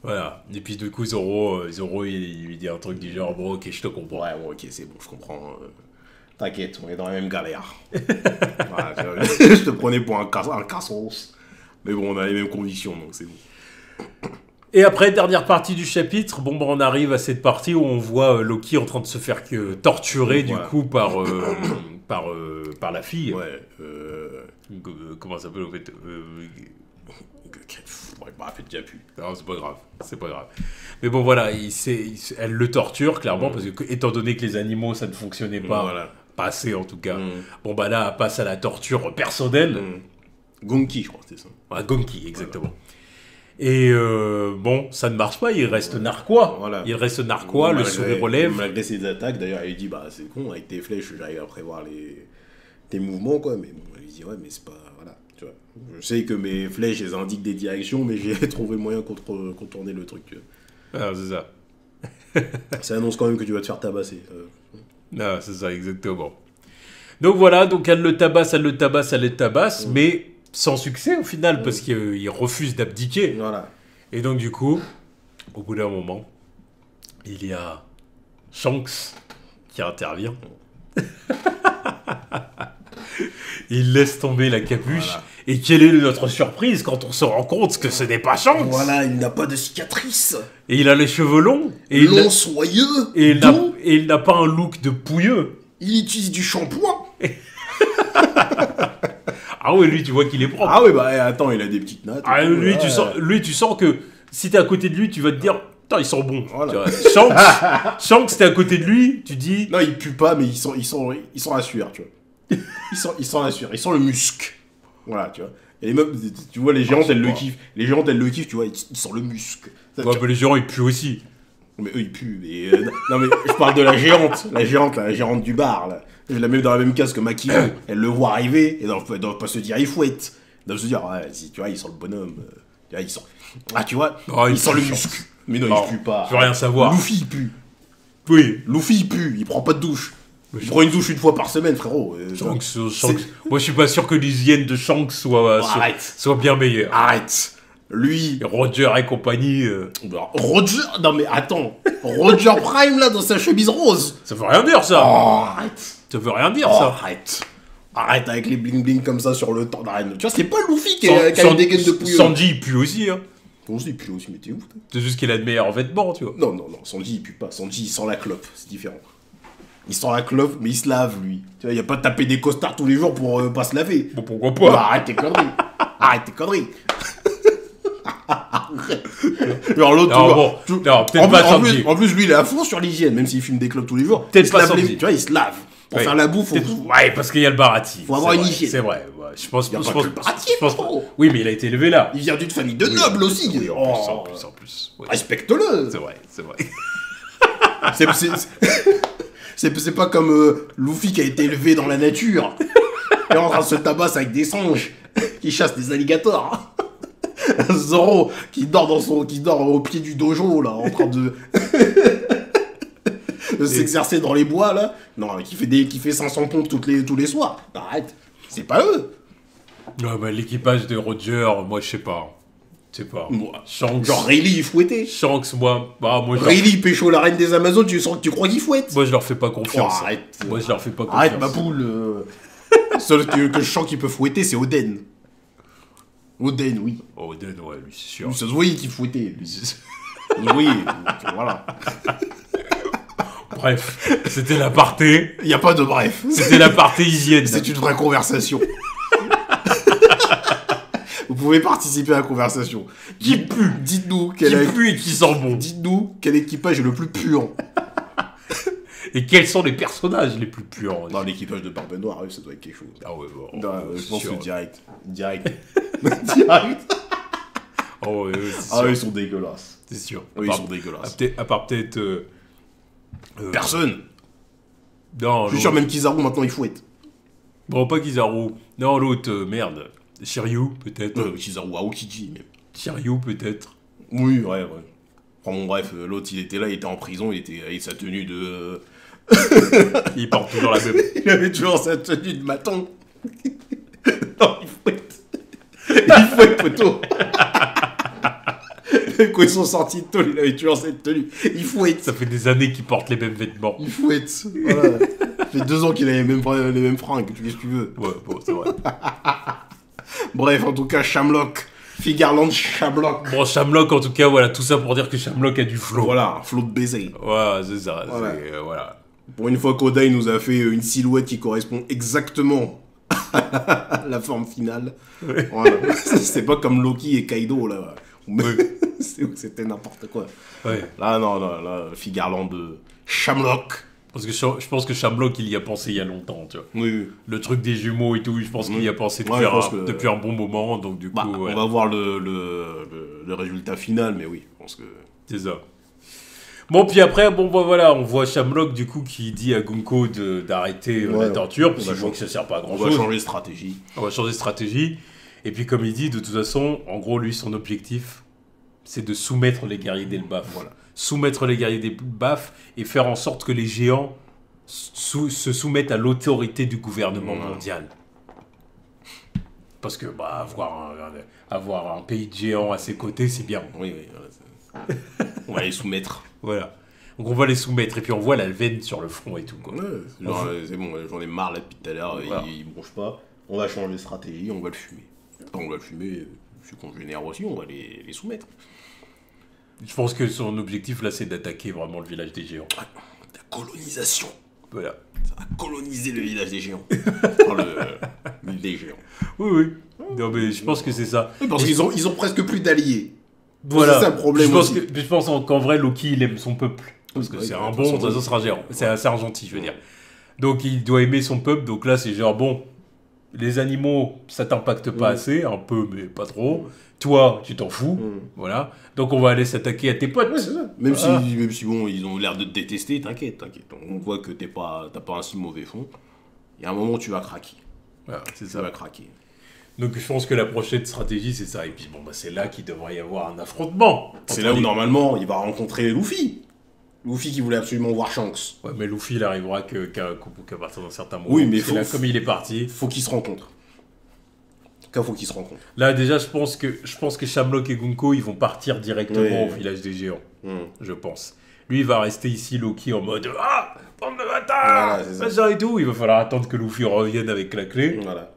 Voilà. Et puis du coup, Zoro il lui dit un truc du genre, bon, ok, je te comprends. Ouais, bon, ok, c'est bon, je comprends. T'inquiète, on est dans la même galère. Voilà, je te prenais pour un cassos. Mais bon, on a les mêmes convictions, donc c'est bon. Et après, dernière partie du chapitre, bon, bah, on arrive à cette partie où on voit Loki en train de se faire torturer, du coup, par la fille. Ouais. Comment ça s'appelle, en fait déjà plus. Non, c'est pas grave. Mais bon, voilà, elle le torture, clairement, parce que, étant donné que les animaux, ça ne fonctionnait pas, pas assez, en tout cas. Bon, bah là, elle passe à la torture personnelle. Gonki, je crois que c'était ça. Ah, Gonki, exactement. Et bon, ça ne marche pas, il reste narquois. Voilà. Il reste narquois, le sourire relève. Malgré ses attaques, d'ailleurs, il dit, bah c'est con, avec tes flèches, j'arrive à prévoir tes mouvements, quoi. Mais bon, il dit, ouais, mais c'est pas... Voilà, tu vois. Je sais que mes flèches, elles indiquent des directions, mais j'ai trouvé le moyen de contourner le truc. Ah, c'est ça. Ça annonce quand même que tu vas te faire tabasser. Ah, c'est ça, exactement. Donc voilà, donc elle le tabasse, mais sans succès au final, parce qu'il refuse d'abdiquer. Voilà. Et donc du coup, au bout d'un moment, il y a Shanks qui intervient. Il laisse tomber la capuche. Voilà. Et quelle est notre surprise quand on se rend compte que ce n'est pas Shanks. Voilà, il n'a pas de cicatrice. Et il a les cheveux longs. Et long, soyeux. Et il n'a pas un look de pouilleux. Il utilise du shampoing. Ah oui, lui, tu vois qu'il est propre. Ah oui, bah attends, il a des petites nattes. Ah, lui, tu sens que si t'es à côté de lui, tu vas te dire, putain, ils sont bons. Voilà. Shanks, t'es à côté de lui, tu dis... Non, ils puent pas, mais ils sont à sueur, tu vois. Ils sont à sueur, ils sont le musc. Voilà, tu vois. Et les meufs, tu vois, les géantes, elles le kiffent. Les géantes, elles le kiffent, tu vois, ils sont le musc. Ouais, mais les géants, ils puent aussi. Mais eux, ils puent. Mais, non, mais je parle de la géante du bar, là. Dans la même case que Makino. Elle le voit arriver, et elle doit pas se dire, il fouette. Elle doit se dire, ouais, tu vois, ils sont le bonhomme. Tu vois, ils sont... Ah, tu vois, ils sont le musc. Mais non, il pue pas. Je veux rien savoir. Luffy, il pue. Oui. Luffy, il pue. Il prend pas de douche. Il prend une douche une fois par semaine, frérot. Shanks. Moi, je suis pas sûr que l'hygiène de Shanks soit bien meilleure. Arrête. Lui... Et Roger et compagnie... Roger... Non, mais attends. Roger Prime, là, dans sa chemise rose. Ça veut rien dire, ça. Oh, arrête. Ça veut rien dire, ça. Arrête avec les bling-bling comme ça sur le temps d'arène. Tu vois, c'est pas Luffy qui a une dégaine de pouilleux. Sanji, il pue aussi, hein. Sanji, il pue aussi, mais t'es ouf. C'est juste qu'il a de meilleurs vêtements, tu vois. Non, Sanji, il pue pas. Sanji, il sent la clope. C'est différent. Il sent la clope, mais il se lave, lui. Tu vois, il y a pas de taper des costards tous les jours pour pas se laver. Bon, pourquoi pas. Bah, arrête tes conneries. Genre l'autre, en plus, lui, il est à fond sur l'hygiène, même s'il fume des clopes tous les jours. Peut-être pas tu vois, il se lave. Pour faire la bouffe, ouais, parce qu'il y a le Barati. Faut avoir une hygiène. C'est vrai. Ouais. Je pense. Oui, mais il a été élevé là. Il vient d'une famille de nobles aussi. Oui, en plus. Ouais. Respecte-le. C'est vrai. C'est pas comme Luffy qui a été élevé dans la nature. Et en train de se tabasser avec des singes qui chassent des alligators. Zoro qui dort au pied du dojo là, en train de s'exercer dans les bois là. Non, qui fait 500 pompes tous les soirs. Arrête, c'est pas eux. Ouais, bah, l'équipage de Roger, moi je sais pas. Shanks. Genre Rayleigh il fouettait. Shanks, moi Rayleigh pécho la reine des Amazones, tu crois qu'il fouette? Moi je leur fais pas confiance. Oh, arrête. Moi je leur fais pas confiance. Arrête ma poule. Seul que je sens qu'il peut fouetter, c'est Oden. Oden, oui. Oden, ouais, lui, c'est sûr. Ça se voyait qu'il fouettait. Oui, voilà. Bref, c'était l'aparté. Il n'y a pas de bref. C'était l'aparté hygiène. C'est une vraie conversation. Vous pouvez participer à la conversation. Qui pue? Dites-nous qui pue et qui sent bon. Dites-nous quel équipage est le plus puant. Et quels sont les personnages les plus puants? Dans l'équipage de Barbe Noire, ça doit être quelque chose. Ah ouais, bon. Non, je pense que direct. Oh ouais, c'est sûr. Ah ouais, ils sont dégueulasses. C'est sûr. Oui, ils sont dégueulasses. À part peut-être... Personne. Non, je suis sûr, même Kizaru, maintenant, il fouette. Bon, pas Kizaru. Non, l'autre, merde. Shiryu, peut-être. Kizaru Aokiji, même. Shiryu, peut-être. Oui, ouais. Enfin, bon, bref, l'autre, il était là, il était en prison, il était avec sa tenue de... Il porte toujours la même. Il avait toujours sa tenue de maton. Non, il fouette. Il fouette, poteau. Quand ils sont sortis de tôle, il avait toujours cette tenue. Il fouette. Ça fait des années qu'il porte les mêmes vêtements. Il fouette. Voilà. fait 2 ans qu'il a les mêmes fringues, qu'est-ce que tu veux? Ouais, bon, c'est vrai. Bref, en tout cas, Shamrock. Figarland Shamrock. Bon, Shamrock, en tout cas, voilà, tout ça pour dire que Shamrock a du flow. Voilà, un flow de baiser. Ouais, c'est ça. Voilà. Voilà. Pour une fois qu'Oda nous a fait une silhouette qui correspond exactement à la forme finale. Ouais. Voilà. C'est pas comme Loki et Kaido, là. Oui. C'était n'importe quoi. Ouais. Là, non, là, Figarland Shamrock. Parce que je pense que Shamrock, il y a pensé il y a longtemps, tu vois. Oui. Le truc des jumeaux et tout, je pense qu'il y a pensé depuis un bon moment, donc du coup... On va voir le résultat final, mais oui, je pense que... C'est ça. Bon, puis après, voilà, on voit Shamrock, du coup, qui dit à Gunko d'arrêter la torture, parce qu'il voit que ça sert pas à grand-chose. On va changer de stratégie. On va changer de stratégie. Et puis, comme il dit, de toute façon, en gros, lui, son objectif, c'est de soumettre les guerriers d'Elbaf. Voilà. Soumettre les guerriers d'Elbaf et faire en sorte que les géants se soumettent à l'autorité du gouvernement mondial. Parce que, avoir un pays de géants à ses côtés, c'est bien. Oui. On va les soumettre. Voilà. Donc on va les soumettre et puis on voit la veine sur le front et tout. Quoi. Ouais, c'est bon, j'en ai marre là depuis tout à l'heure, voilà. Il bronche pas. On va changer de stratégie, on va le fumer. Enfin, on va le fumer, je suis congénère aussi, on va les soumettre. Je pense que son objectif là c'est d'attaquer vraiment le village des géants. La colonisation. Voilà. Ça va coloniser le village des géants. Enfin, l'île des géants. Oui. Non mais je pense que c'est ça. Oui, parce qu'ils ont presque plus d'alliés. Voilà. C'est ça le problème aussi. Je pense qu'en vrai, Loki, il aime son peuple. Parce que c'est un bon, de toute façon, c'est un géant. C'est un gentil, je veux dire. Donc, il doit aimer son peuple. Donc là, c'est genre, bon, les animaux, ça t'impacte pas assez. Un peu, mais pas trop. Toi, tu t'en fous. Voilà. Donc, on va aller s'attaquer à tes potes. Ouais, c'est ça. Même si bon, ils ont l'air de te détester, t'inquiète. On voit que t'as pas un si mauvais fond. Il y a un moment où tu vas craquer. Voilà, c'est ça. Tu vas craquer. Donc je pense que la prochaine stratégie c'est ça. Et puis bon, c'est là qu'il devrait y avoir un affrontement. C'est là où normalement il va rencontrer Luffy. Luffy qui voulait absolument voir Shanks. Ouais, mais Luffy il arrivera qu'à partir d'un certain moment. Oui, mais là, comme il est parti. Faut qu'ils se rencontrent. Faut qu'ils se rencontrent. Là déjà je pense que Shamrock et Gunko ils vont partir directement au village des géants. Je pense. Lui il va rester ici Loki en mode bande de bâtards, ça et tout. Il va falloir attendre que Luffy revienne avec la clé. Voilà.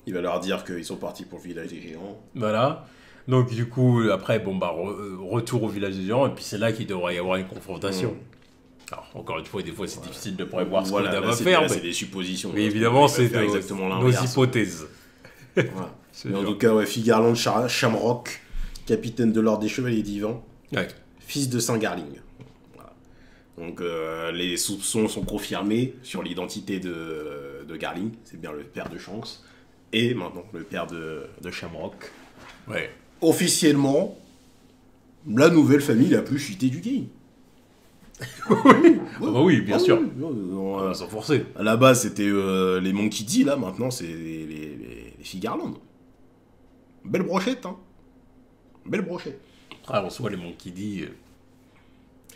Il va leur dire qu'ils sont partis pour le village des géants. Voilà. Donc du coup, après, retour au village des géants, et puis c'est là qu'il devrait y avoir une confrontation. Alors, encore une fois, des fois, c'est difficile de prévoir ce qu'on va faire. C'est des suppositions. Mais évidemment, c'est exactement nos hypothèses. Voilà. En tout cas, Figarland Shamrock, capitaine de l'ordre des chevaliers divins, fils de Saint Garling. Voilà. Donc, les soupçons sont confirmés sur l'identité de Garling. C'est bien le père de Shanks. Et maintenant, le père de Shamrock. Ouais. Officiellement, la nouvelle famille la plus cheatée du game. Oui, bien sûr. Sans forcer. À la base, c'était les Monkey D, là, maintenant, c'est les Figarland. Belle brochette, hein. Belle brochette. Après, en soi, les Monkey D...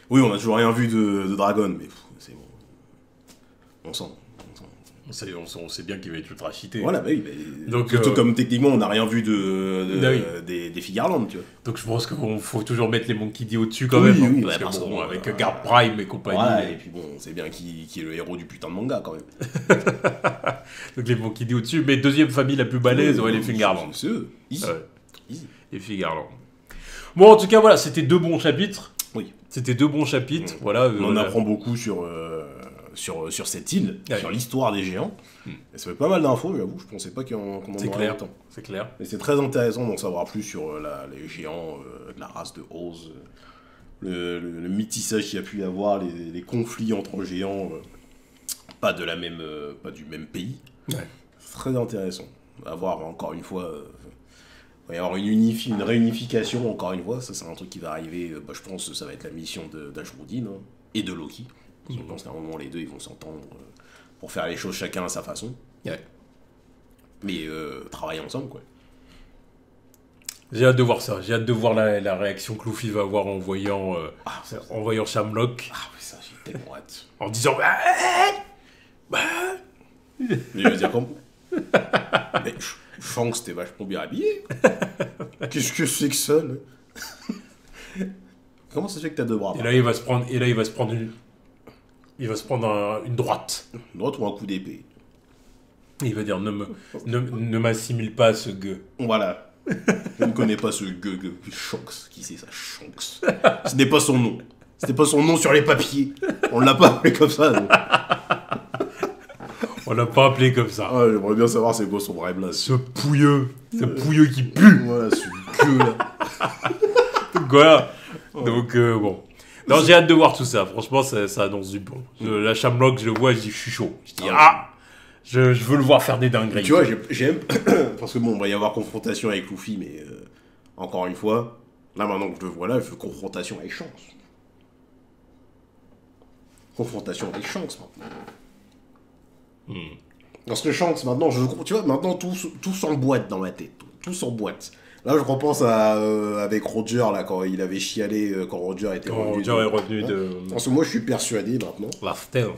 Oui, on a toujours rien vu de Dragon, mais c'est bon. On sent. On sait bien qu'il va être ultra cheaté. Voilà, oui. Donc, surtout comme techniquement, on n'a rien vu des Figarland, tu vois. Donc je pense qu'il faut toujours mettre les Monkey D au-dessus quand même. Oui, parce que bon, avec Guard Prime et compagnie. Voilà, et puis bon, on sait bien qui est le héros du putain de manga quand même. Donc les Monkey D au-dessus, mais deuxième famille la plus balèze, les Figarland. C'est eux. Easy. Les Figarland. Bon, en tout cas, voilà, c'était 2 bons chapitres. Oui. C'était 2 bons chapitres. Voilà, on apprend beaucoup sur cette île, sur l'histoire des géants. Et ça fait pas mal d'infos, j'avoue. Je pensais pas qu'on en aurait autant. C'est clair. Et c'est très intéressant d'en savoir plus sur les géants de la race de Oz, le métissage qu'il y a pu y avoir, les conflits entre géants, pas du même pays. Ouais. C'est très intéressant. Avoir encore une fois, il va y avoir une réunification encore une fois. Ça, c'est un truc qui va arriver. Je pense que ça va être la mission d'Ashwoodin et de Loki. Je pense qu'à un moment, les deux, ils vont s'entendre pour faire les choses chacun à sa façon. Ouais. Mais travailler ensemble, quoi. J'ai hâte de voir ça. J'ai hâte de voir la réaction que Luffy va avoir en voyant Shamrock. Ah, mais ça, j'ai tellement hâte. En disant... Mais il va dire comme... Mais Shanks, t'es vachement bien habillé. Qu'est-ce que c'est que ça, là? Comment ça se fait que t'as 2 bras? Et là, il va se prendre Il va se prendre une droite. Une droite ou un coup d'épée. Il va dire ne m'assimile pas à ce gueux. Voilà. Je ne connais pas ce gueux. Shanks. Qui c'est ça, Shanks? Ce n'est pas son nom. C'était pas son nom sur les papiers. On l'a pas appelé comme ça. Donc. On l'a pas appelé comme ça. Ah, j'aimerais bien savoir c'est quoi son vrai blaze. Ce pouilleux qui pue. Voilà, ce gueux là. Donc voilà. Donc bon. Non, j'ai hâte de voir tout ça. Franchement, ça annonce du bon. La Shamrock, je le vois, je suis chaud. Je dis je veux le voir faire des dingueries. Tu vois, j'aime parce que bon, il va y avoir confrontation avec Luffy, mais encore une fois, là maintenant que je le vois là, je veux confrontation avec Shanks. Confrontation avec Shanks maintenant. Parce que Shanks maintenant, tu vois, maintenant tout s'emboîte dans ma tête, tout s'emboîte. Là, je repense avec Roger, là, quand il avait chialé, quand Roger était revenu. Roger est revenu de... Parce que moi, je suis persuadé, maintenant, L'After.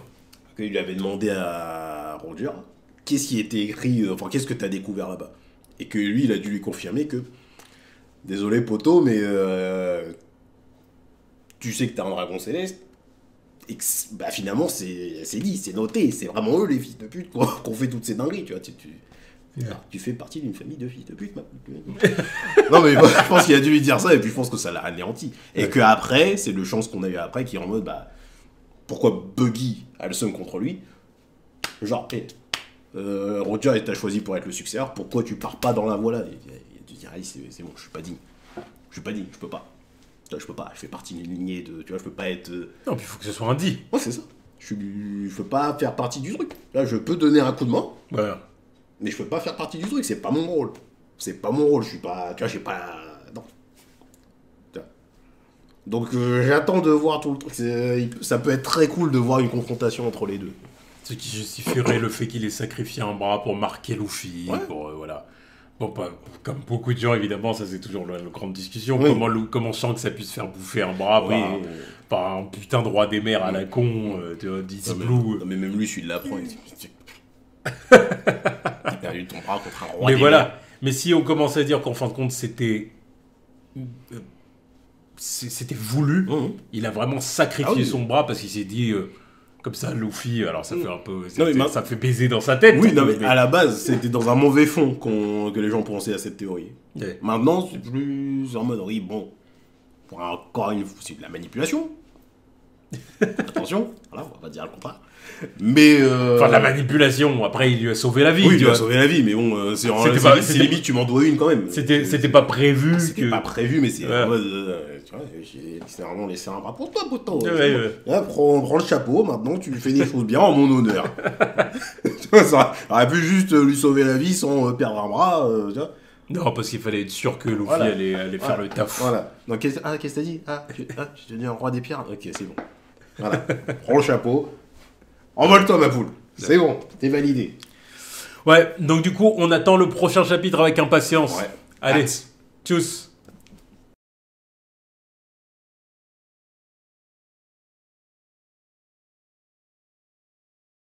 qu'il lui avait demandé à Roger, qu'est-ce qui était écrit, enfin, qu'est-ce que tu as découvert là-bas? Et que lui, il a dû lui confirmer que, désolé, poteau, mais tu sais que t'as un dragon céleste, et que, bah, finalement, c'est dit, c'est noté, c'est vraiment eux, les fils de pute, qu'on fait toutes ces dingueries, tu vois, tu fais partie d'une famille de fils de pute, non, mais je pense qu'il a dû lui dire ça, et puis je pense que ça l'a anéanti. Et que après, c'est le chance qu'on a eu après, qui est en mode, bah, pourquoi Buggy a le seum contre lui? Genre, Roger, t'a choisi pour être le successeur, pourquoi tu pars pas dans la voie là? Il a dû dire, allez, c'est bon, je suis pas digne, je peux pas. Je peux pas, je fais partie d'une lignée de. Tu vois, je peux pas être. Non, puis il faut que ce soit un dit. Ouais, c'est ça. Je peux pas faire partie du truc. Là, je peux donner un coup de main. Voilà. Mais je peux pas faire partie du truc, c'est pas mon rôle. C'est pas mon rôle, je suis pas. Tu vois, j'ai pas. Non. Tu vois. Donc, j'attends de voir tout le truc. Ça peut être très cool de voir une confrontation entre les deux. Ce qui justifierait le fait qu'il ait sacrifié un bras pour marquer Luffy. Ouais. Pour, voilà. Bon, comme beaucoup de gens, évidemment, ça c'est toujours la grande discussion. Oui. Comment Shanks ça puisse faire bouffer un bras par un putain de roi des mers à la con, d'Easy Blue. Non, mais même lui, celui de l'apprend. T'as perdu ton bras contre un roi. Mais des voilà. mers. Mais si on commençait à dire qu'en fin de compte, c'était voulu, il a vraiment sacrifié son bras parce qu'il s'est dit. Comme ça, Luffy, alors ça fait un peu... ça fait baiser dans sa tête. Oui, non, mais à la base, c'était dans un mauvais fond que les gens pensaient à cette théorie. Ouais. Maintenant, c'est plus en mode, oui, bon, pour encore une fois, c'est de la manipulation. Attention, voilà, on va pas dire le contraire. Mais... Enfin, de la manipulation, après il lui a sauvé la vie. Oui, il tu lui a vois. sauvé la vie, mais bon, c'est limite, tu m'en dois une quand même. C'était pas prévu. C'était pas prévu, mais c'est en mode... tu vois, j'ai vraiment laissé un bras pour toi, poteau. Là, prends le chapeau, maintenant tu fais des choses bien en mon honneur. Tu vois, ça aurait pu juste lui sauver la vie sans perdre un bras, tu vois. Non, parce qu'il fallait être sûr que Luffy allait faire le taf. Voilà. Donc, qu'est-ce que t'as dit? Je te dis un roi des pierres? Ok, c'est bon. Voilà. Prends le chapeau. Envole-toi, ma poule. C'est bon, t'es validé. Ouais, donc du coup, on attend le prochain chapitre avec impatience. Ouais. Allez, tchuss.